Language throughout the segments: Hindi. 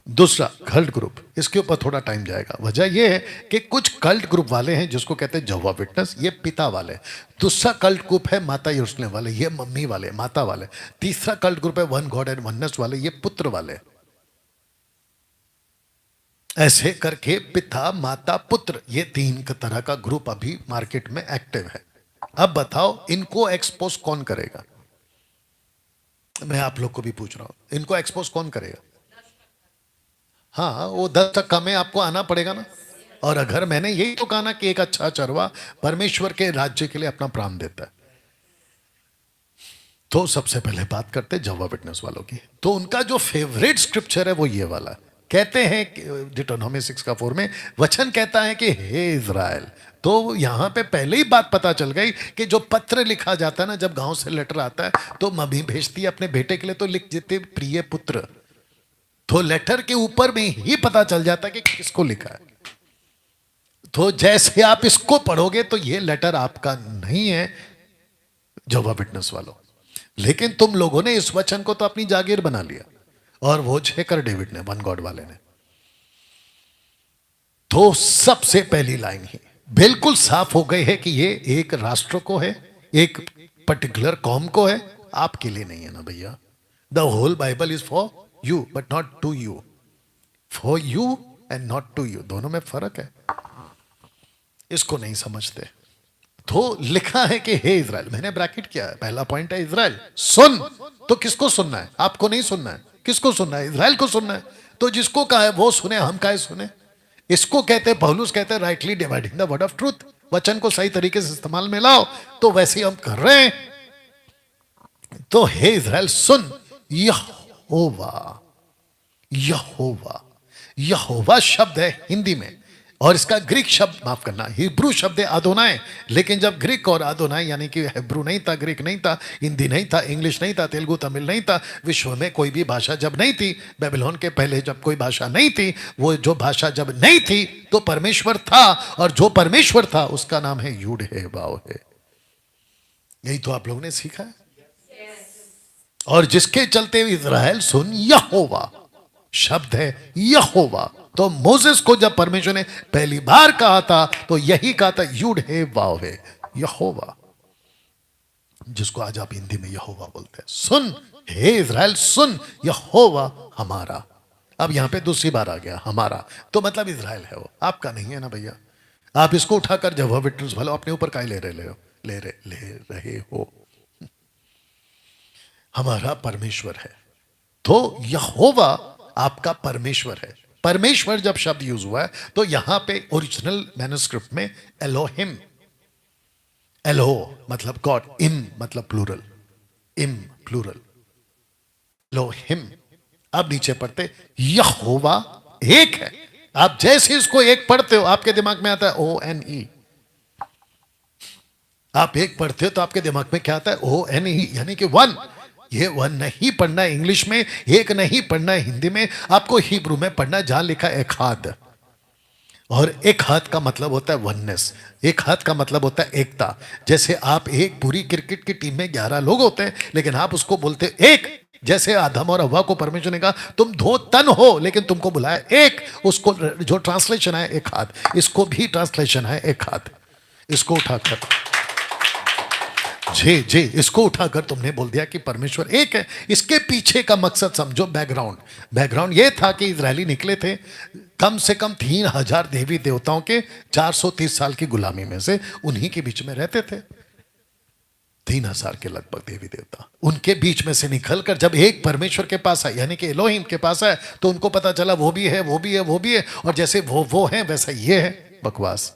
दूसरा कल्ट ग्रुप, इसके ऊपर थोड़ा टाइम जाएगा। वजह यह है कि कुछ कल्ट ग्रुप वाले हैं जिसको कहते हैं जहोवा विटनेस, ये पिता वाले। दूसरा कल्ट ग्रुप है माता यरूशलेम वाले, ये मम्मी वाले, माता वाले। तीसरा कल्ट ग्रुप है वन गॉड एंड वननेस वाले, ये पुत्र वाले। ऐसे करके पिता माता पुत्र, ये तीन तरह का ग्रुप अभी मार्केट में एक्टिव है। अब बताओ इनको एक्सपोज कौन करेगा? मैं आप लोग को भी पूछ रहा हूं, इनको एक्सपोज कौन करेगा? हाँ, वो 10% में आपको आना पड़ेगा ना। और अगर मैंने यही तो कहा ना कि एक अच्छा चरवा परमेश्वर के राज्य के लिए अपना प्राण देता है, तो सबसे पहले बात करते जहोवा विटनेस वालों की। तो उनका जो फेवरेट स्क्रिप्चर है वो ये वाला है। कहते हैं डिटोनॉमी 6:4 में वचन कहता है कि हे इज़राइल। तो यहां पे पहले ही बात पता चल गई कि जो पत्र लिखा जाता है ना, जब गांव से लेटर आता है तो मम्मी भेजती है अपने बेटे के लिए, तो लिख देते प्रिय पुत्र। तो लेटर के ऊपर में ही पता चल जाता है कि किसको लिखा है। तो जैसे आप इसको पढ़ोगे तो ये लेटर आपका नहीं है जहोवा विटनेस वालों, लेकिन तुम लोगों ने इस वचन को तो अपनी जागीर बना लिया, और वो जेकर डेविड ने, वन गॉड वाले ने। तो सबसे पहली लाइन ही बिल्कुल साफ हो गई है कि ये एक राष्ट्र को है, एक पर्टिकुलर कौम को है, आपके लिए नहीं है ना भैया। The whole Bible is for you but not to you, for you and not to you, दोनों में फर्क है। इसको नहीं समझते। तो लिखा है कि हे इज़राइल, मैंने ब्रैकेट किया है, पहला पॉइंट है इज़राइल सुन। तो किसको सुनना है? आपको नहीं सुनना है, किसको सुनना है? इज़राइल को सुनना है। तो जिसको कहा है वो सुने, हम काहे सुने? इसको कहते हैं, पौलुस कहते हैं rightly dividing the word of truth, वचन को सही तरीके से इस्तेमाल में लाओ। तो वैसे ही हम कर रहे हैं। तो हे इज़राइल सुन, यहोवा, यहोवा, यहोवा शब्द है हिंदी में, और इसका ग्रीक शब्द, माफ करना, हिब्रू शब्द है अदोनाय। लेकिन जब ग्रीक और अदोनाय यानी कि हिब्रू नहीं था, ग्रीक नहीं था, हिंदी नहीं था, इंग्लिश नहीं था, तेलुगु तमिल नहीं था, विश्व में कोई भी भाषा जब नहीं थी, बेबीलोन के पहले जब कोई भाषा नहीं थी, वो जो भाषा जब नहीं थी तो परमेश्वर था, और जो परमेश्वर था उसका नाम है यूड है वाव है। यही तो आप लोगों ने सीखा है। और जिसके चलते इज़राइल सुन, यहोवा शब्द है यहोवा। तो मोसेस को जब परमेश्वर ने पहली बार कहा था तो यही कहा था, यूड है वाव है, यहोवा, जिसको आज आप हिंदी में यहोवा बोलते हैं। सुन हे इज़राइल सुन, यहोवा हमारा। अब यहां पे दूसरी बार आ गया हमारा, तो मतलब इज़राइल है, वो आपका नहीं है ना भैया। आप इसको उठाकर जहोवा विटनेस वालों अपने ऊपर काहे ले रहे हो? हमारा परमेश्वर है। तो यहोवा आपका परमेश्वर है। परमेश्वर जब शब्द यूज हुआ है तो यहां पे ओरिजिनल मैन्युस्क्रिप्ट में एलोहिम, एलो मतलब गॉड, इम मतलब प्लूरल, इम प्लूरल, एलोहिम। अब नीचे पढ़ते यहोवा एक है। आप जैसे इसको एक पढ़ते हो आपके दिमाग में आता है ONE। आप एक पढ़ते हो तो आपके दिमाग में क्या आता है? ONE, यानी कि वन। ये वन नहीं पढ़ना है इंग्लिश में, एक नहीं पढ़ना है हिंदी में, आपको हिब्रू में पढ़ना है जहां लिखा है एक हाथ। और एक हाथ का मतलब होता है वननेस, एक हाथ का मतलब होता है एकता। जैसे आप एक पूरी क्रिकेट की टीम में 11 लोग होते हैं, लेकिन आप उसको बोलते एक। जैसे आदम और हव्वा को परमेश्वर ने कहा तुम 2 तन हो, लेकिन तुमको बुलाया एक। उसको जो ट्रांसलेशन है एक हाथ, इसको भी ट्रांसलेशन है एक हाथ। इसको उठाकर जी जी, इसको उठाकर तुमने बोल दिया कि परमेश्वर एक है। इसके पीछे का मकसद समझो, बैकग्राउंड ये था कि इजरायली निकले थे कम से कम 3000 देवी देवताओं के 430 साल की गुलामी में से, उन्हीं के बीच में रहते थे 3000 के लगभग देवी देवता। उनके बीच में से निकलकर जब एक परमेश्वर के पास आए, यानी कि एलोहिम के पास आए, तो उनको पता चला वो भी है, वो भी है, वो भी है, और जैसे वो है वैसा ये है। बकवास।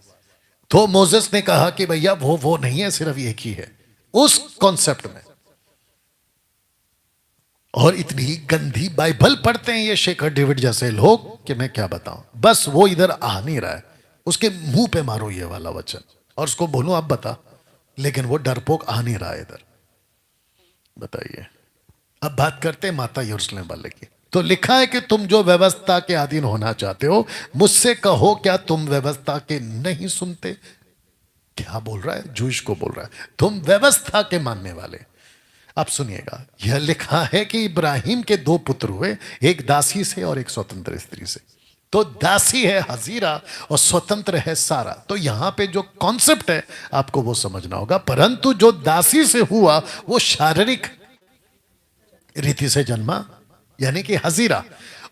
तो मोसेस ने कहा कि भैया वो नहीं है, सिर्फ एक ही है उस कॉन्सेप्ट में। और इतनी गंदी बाइबल पढ़ते हैं ये शेखर डेविड जैसे लोग कि मैं क्या बताऊं। बस वो इधर आ नहीं रहा है, उसके मुंह पे मारो ये वाला वचन और उसको बोलो आप बता, लेकिन वो डरपोक आ नहीं रहा है इधर। बताइए। अब बात करते हैं माता यरूशलेम वाले की। तो लिखा है कि तुम जो व्यवस्था के अधीन होना चाहते हो, मुझसे कहो क्या तुम व्यवस्था के नहीं सुनते? क्या बोल रहा है? जूश को बोल रहा है, तुम व्यवस्था के मानने वाले। अब सुनिएगा, यह लिखा है कि इब्राहिम के दो पुत्र हुए, एक दासी से और एक स्वतंत्र स्त्री से। तो दासी है हजीरा और स्वतंत्र है सारा। तो यहां पे जो कॉन्सेप्ट है आपको वो समझना होगा। परंतु जो दासी से हुआ वो शारीरिक रीति से जन्मा, यानी कि हजीरा,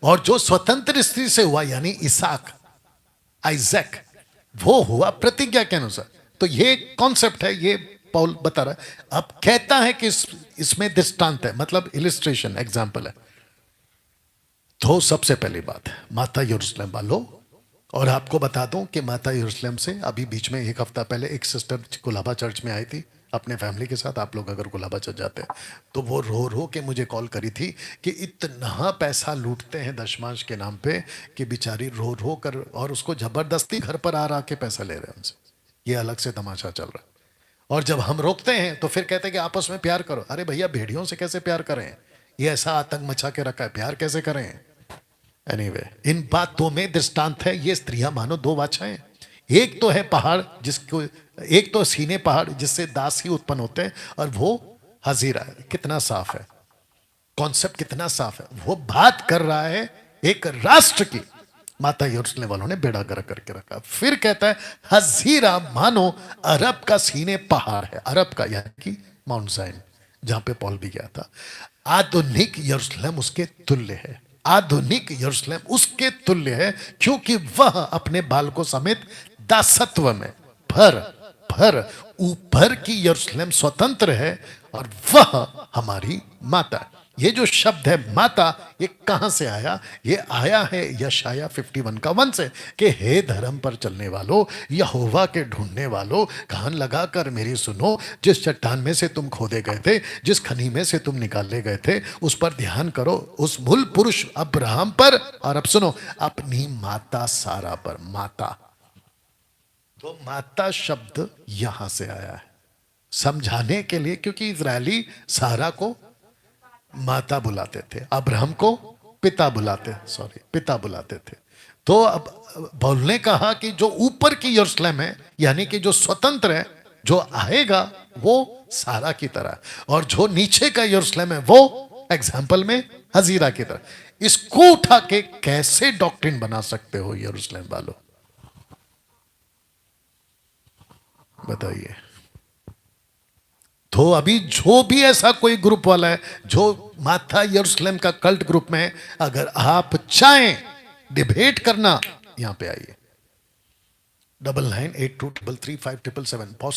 और जो स्वतंत्र स्त्री से हुआ यानी इसाक, आइजैक, वो हुआ प्रतिज्ञा के अनुसार। तो ये कॉन्सेप्ट है, ये पौल बता रहा है। अब कहता है कि इसमें दृष्टांत है, मतलब इलिस्ट्रेशन, एग्जाम्पल है। तो सबसे पहली बात है माता यरूशलेम वालों, और आपको बता दूं कि माता यरूशलेम से अभी बीच में एक हफ्ता पहले एक सिस्टर गुलाबा चर्च में आई थी अपने फैमिली के साथ। आप लोग अगर गुलाबा चर्च जाते हैं तो वो रो रो के मुझे कॉल करी थी कि इतना पैसा लूटते हैं दशमांश के नाम पे कि बेचारी रो रो कर, और उसको जबरदस्ती घर पर आ के पैसा ले रहे हैं उनसे। ये अलग से तमाशा चल रहा है। और जब हम रोकते हैं तो फिर कहते हैं कि आपस में प्यार करो। अरे भैया, भेड़ियों से कैसे प्यार करें? ये ऐसा आतंक मचा के रखा है, प्यार कैसे करें? एनीवे, इन बातों में दृष्टांत है। ये स्त्रियां मानो दो बादशाहें। एक तो है पहाड़ जिसको, एक तो सीने पहाड़ जिससे दास ही उत्पन्न होते हैं, और वो हजीरा है। कितना साफ है कॉन्सेप्ट, कितना साफ है। वो बात कर रहा है एक राष्ट्र की। माता यरूशलेम वालों ने बेड़ा गर्क करके रखा। फिर कहता है हजीरा मानो अरब का सीने पहाड़ है। अरब का यानी कि माउंट ज़ायन, जहां पे पॉल भी गया था। आधुनिक यरूशलेम उसके तुल्य है। आधुनिक यरूशलेम उसके तुल्य है, क्योंकि वह अपने बालकों समेत दासत्व में भर ऊपर की यरूशलेम स्वतंत्र है, और वह हमारी माता है। ये जो शब्द है माता, ये कहां से आया? ये आया है यशाया 51 का 1 से, कि हे धर्म पर चलने वालों, यहोवा के ढूंढने वालों, कान लगाकर मेरी सुनो। जिस चट्टान में से तुम खोदे गए थे, जिस खनी में से तुम निकाले गए थे, उस पर ध्यान करो, उस मूल पुरुष अब्राहम पर, और अब सुनो, अपनी माता सारा पर। माता, तो माता शब्द यहां से आया है समझाने के लिए, क्योंकि इजरायली सारा को माता बुलाते थे, अब्राहम को पिता बुलाते थे। तो अब बोलने कहा कि जो ऊपर की यरूशलेम है, यानी कि जो स्वतंत्र है, जो आएगा वो सारा की तरह, और जो नीचे का यरूशलेम है वो एग्जाम्पल में हजीरा की तरह। इसको उठा के कैसे डॉक्ट्रिन बना सकते हो यरूशलेम वालों? बताइए। तो अभी जो भी ऐसा कोई ग्रुप वाला है जो माता यरूशलेम का कल्ट ग्रुप में है, अगर आप चाहें डिबेट करना, यहां पे आइए। 9982333577 पॉज